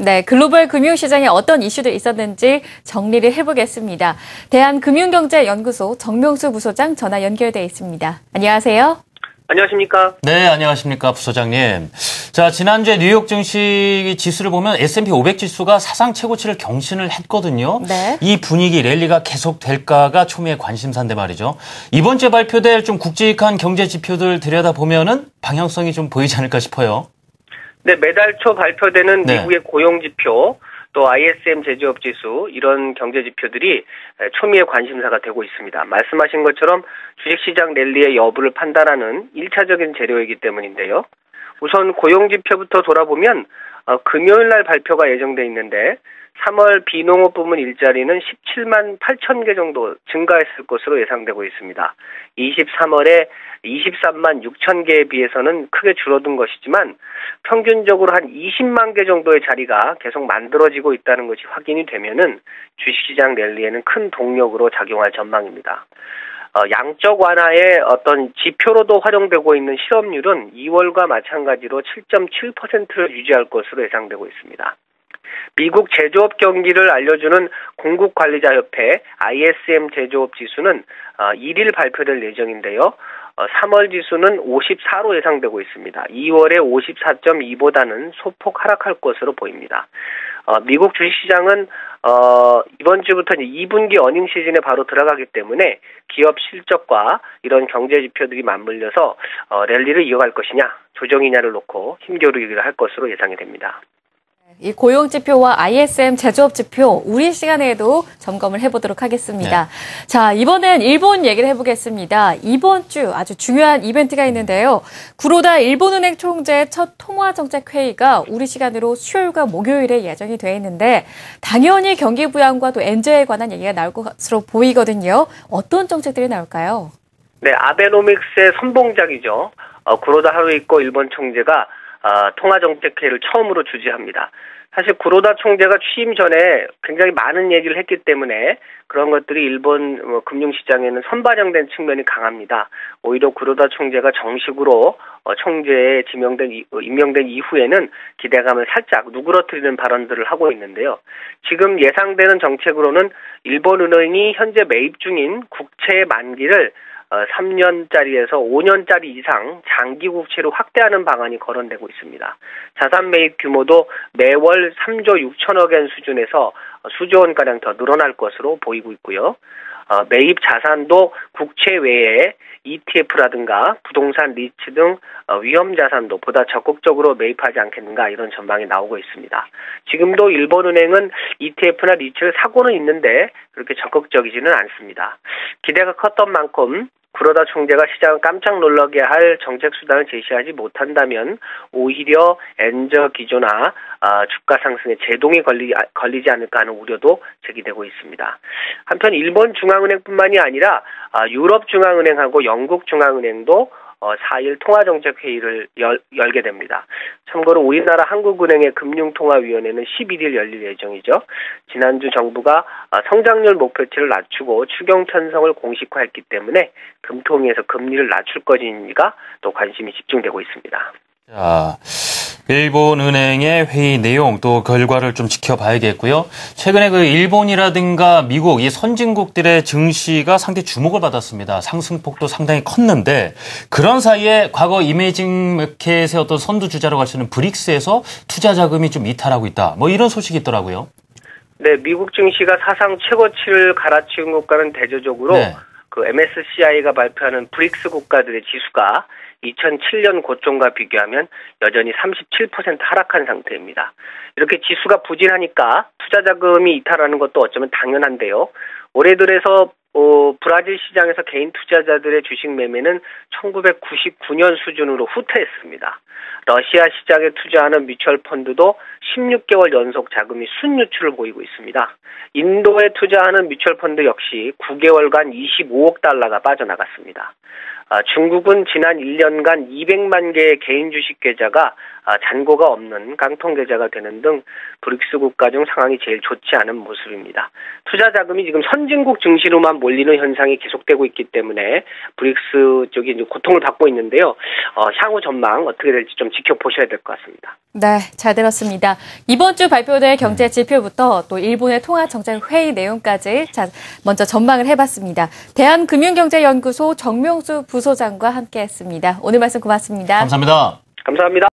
네, 글로벌 금융시장에 어떤 이슈들이 있었는지 정리를 해보겠습니다. 대한금융경제연구소 정명수 부소장 전화 연결돼 있습니다. 안녕하세요. 안녕하십니까? 네, 안녕하십니까, 부소장님. 자, 지난주에 뉴욕 증시 지수를 보면 S&P 500 지수가 사상 최고치를 경신을 했거든요. 네. 이 분위기, 랠리가 계속될까가 초미의 관심사인데 말이죠. 이번 주에 발표될 좀 굵직한 경제 지표들 들여다보면은 방향성이 좀 보이지 않을까 싶어요. 네, 매달 초 발표되는 네. 미국의 고용지표, 또 ISM 제조업지수 이런 경제지표들이 초미의 관심사가 되고 있습니다. 말씀하신 것처럼 주식시장 랠리의 여부를 판단하는 1차적인 재료이기 때문인데요. 우선 고용지표부터 돌아보면 금요일 날 발표가 예정돼 있는데 3월 비농업 부문 일자리는 17만 8천 개 정도 증가했을 것으로 예상되고 있습니다. 23월에 23만 6천 개에 비해서는 크게 줄어든 것이지만 평균적으로 한 20만 개 정도의 자리가 계속 만들어지고 있다는 것이 확인이 되면은 주식시장 랠리에는 큰 동력으로 작용할 전망입니다. 양적 완화의 어떤 지표로도 활용되고 있는 실업률은 2월과 마찬가지로 7.7%를 유지할 것으로 예상되고 있습니다. 미국 제조업 경기를 알려주는 공급관리자협회 ISM 제조업 지수는 1일 발표될 예정인데요. 3월 지수는 54로 예상되고 있습니다. 2월에 54.2보다는 소폭 하락할 것으로 보입니다. 미국 주식시장은 이번 주부터 2분기 어닝 시즌에 바로 들어가기 때문에 기업 실적과 이런 경제 지표들이 맞물려서 랠리를 이어갈 것이냐 조정이냐를 놓고 힘겨루기를 할 것으로 예상이 됩니다. 이 고용지표와 ISM 제조업지표 우리 시간에도 점검을 해보도록 하겠습니다. 네. 자, 이번엔 일본 얘기를 해보겠습니다. 이번 주 아주 중요한 이벤트가 있는데요. 구로다 일본은행 총재의 첫 통화정책회의가 우리 시간으로 수요일과 목요일에 예정이 돼 있는데 당연히 경기 부양과 또 엔저에 관한 얘기가 나올 것으로 보이거든요. 어떤 정책들이 나올까요? 네, 아베노믹스의 선봉작이죠. 구로다 하루이코 일본 총재가 통화정책회의를 처음으로 주재합니다. 사실 구로다 총재가 취임 전에 굉장히 많은 얘기를 했기 때문에 그런 것들이 일본 금융시장에는 선반영된 측면이 강합니다. 오히려 구로다 총재가 정식으로 총재에 임명된 이후에는 기대감을 살짝 누그러뜨리는 발언들을 하고 있는데요. 지금 예상되는 정책으로는 일본은행이 현재 매입 중인 국채의 만기를 3년짜리에서 5년짜리 이상 장기 국채로 확대하는 방안이 거론되고 있습니다. 자산 매입 규모도 매월 3조 6천억 엔 수준에서 수조 원가량 더 늘어날 것으로 보이고 있고요. 매입 자산도 국채 외에 ETF라든가 부동산 리츠 등 위험 자산도 보다 적극적으로 매입하지 않겠는가 이런 전망이 나오고 있습니다. 지금도 일본은행은 ETF나 리츠를 사고는 있는데 그렇게 적극적이지는 않습니다. 기대가 컸던 만큼 구로다 총재가 시장을 깜짝 놀라게 할 정책 수단을 제시하지 못한다면 오히려 엔저 기조나 주가 상승에 제동이 걸리지 않을까 하는 우려도 제기되고 있습니다. 한편 일본 중앙은행뿐만이 아니라 유럽 중앙은행하고 영국 중앙은행도 4일 통화정책회의를 열게 됩니다. 참고로 우리나라 한국은행의 금융통화위원회는 11일 열릴 예정이죠. 지난주 정부가 성장률 목표치를 낮추고 추경 편성을 공식화했기 때문에 금통위에서 금리를 낮출 것인지가 또 관심이 집중되고 있습니다. 자, 일본은행의 회의 내용 또 결과를 좀 지켜봐야겠고요. 최근에 그 일본이라든가 미국 이 선진국들의 증시가 상당히 주목을 받았습니다. 상승폭도 상당히 컸는데 그런 사이에 과거 이메이징 마켓의 어떤 선두주자로 갈 수 있는 브릭스에서 투자 자금이 좀 이탈하고 있다. 뭐 이런 소식이 있더라고요. 네, 미국 증시가 사상 최고치를 갈아치운 것과는 대조적으로 네. 그 MSCI가 발표하는 브릭스 국가들의 지수가 2007년 고점과 비교하면 여전히 37% 하락한 상태입니다. 이렇게 지수가 부진하니까 투자 자금이 이탈하는 것도 어쩌면 당연한데요. 올해 들어서 브라질 시장에서 개인 투자자들의 주식 매매는 1999년 수준으로 후퇴했습니다. 러시아 시장에 투자하는 뮤추얼 펀드도 16개월 연속 자금이 순유출을 보이고 있습니다. 인도에 투자하는 뮤추얼 펀드 역시 9개월간 25억 달러가 빠져나갔습니다. 중국은 지난 1년간 200만 개의 개인 주식 계좌가 잔고가 없는 깡통 계좌가 되는 등 브릭스 국가 중 상황이 제일 좋지 않은 모습입니다. 투자 자금이 지금 선진국 증시로만 몰리는 현상이 계속되고 있기 때문에 브릭스 쪽이 이제 고통을 받고 있는데요. 향후 전망 어떻게 될지 좀 지켜보셔야 될 것 같습니다. 네, 잘 들었습니다. 이번 주 발표될 경제 지표부터 또 일본의 통화정책 회의 내용까지 먼저 전망을 해봤습니다. 대한금융경제연구소 정명수 부소장과 함께했습니다. 오늘 말씀 고맙습니다. 감사합니다. 감사합니다.